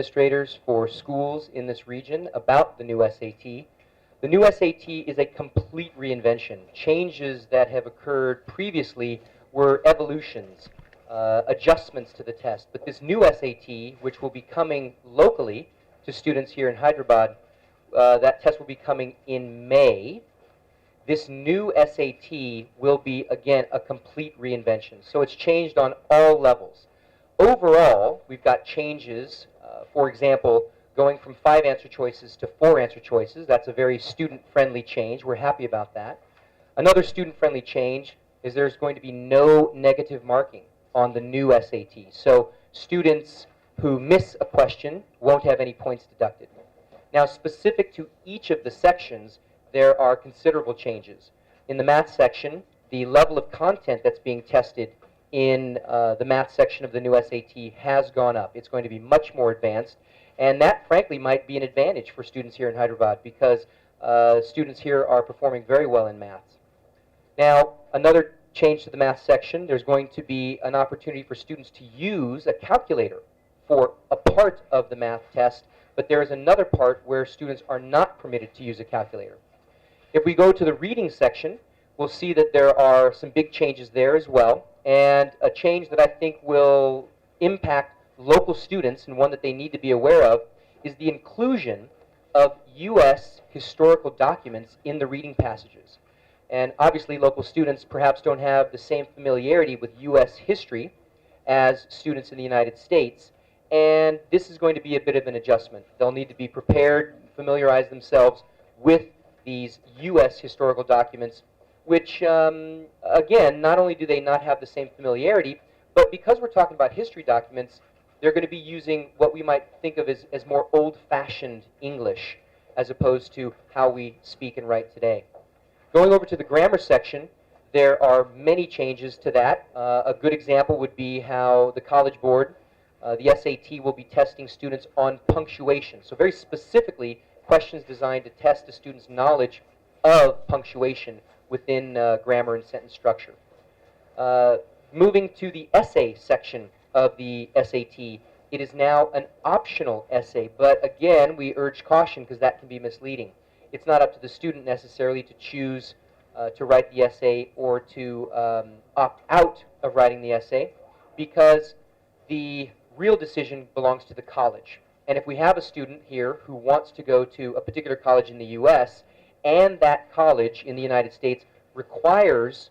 administrators for schools in this region about the new SAT. The new SAT is a complete reinvention. Changes that have occurred previously were evolutions, adjustments to the test. But this new SAT, which will be coming locally to students here in Hyderabad, that test will be coming in May. This new SAT will be, again, a complete reinvention. So it's changed on all levels. Overall, we've got changes, for example, going from 5 answer choices to 4 answer choices. That's a very student-friendly change. We're happy about that. Another student-friendly change is there's going to be no negative marking on the new SAT. So students who miss a question won't have any points deducted. Now, specific to each of the sections, there are considerable changes. In the math section, the level of content that's being tested in the math section of the new SAT has gone up. It's going to be much more advanced, and that, frankly, might be an advantage for students here in Hyderabad because students here are performing very well in maths. Now, another change to the math section, there's going to be an opportunity for students to use a calculator for a part of the math test, but there is another part where students are not permitted to use a calculator. If we go to the reading section, we'll see that there are some big changes there as well, and a change that I think will impact local students and one that they need to be aware of is the inclusion of U.S. historical documents in the reading passages. And obviously local students perhaps don't have the same familiarity with U.S. history as students in the United States, and this is going to be a bit of an adjustment. They'll need to be prepared, familiarize themselves with these U.S. historical documents, which, again, not only do they not have the same familiarity, but because we're talking about history documents, they're going to be using what we might think of as more old-fashioned English, as opposed to how we speak and write today. Going over to the grammar section, there are many changes to that. A good example would be how the College Board, the SAT, will be testing students on punctuation. So very specifically, questions designed to test a student's knowledge of punctuation within grammar and sentence structure. Moving to the essay section of the SAT, it is now an optional essay, but again, we urge caution because that can be misleading. It's not up to the student necessarily to choose to write the essay or to opt out of writing the essay, because the real decision belongs to the college. And if we have a student here who wants to go to a particular college in the U.S., and that college in the United States requires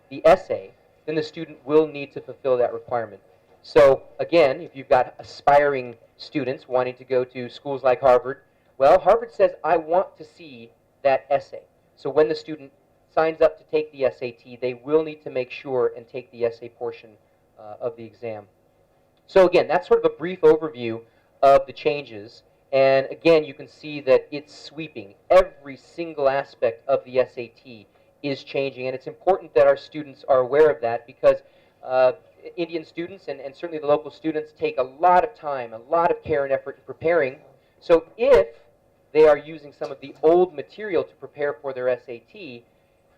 the essay, then the student will need to fulfill that requirement. So again, if you've got aspiring students wanting to go to schools like Harvard, well, Harvard says, I want to see that essay. So when the student signs up to take the SAT, they will need to make sure and take the essay portion of the exam. So again, that's sort of a brief overview of the changes. And again, you can see that it's sweeping. Every single aspect of the SAT is changing, and it's important that our students are aware of that because Indian students and certainly the local students take a lot of time, a lot of care and effort in preparing. So if they are using some of the old material to prepare for their SAT,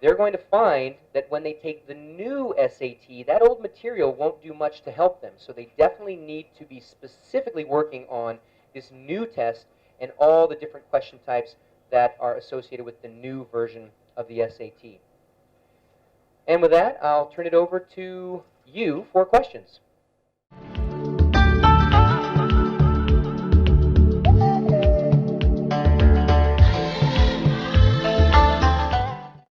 they're going to find that when they take the new SAT, that old material won't do much to help them. So they definitely need to be specifically working on this new test and all the different question types that are associated with the new version of the SAT. And with that, I'll turn it over to you for questions.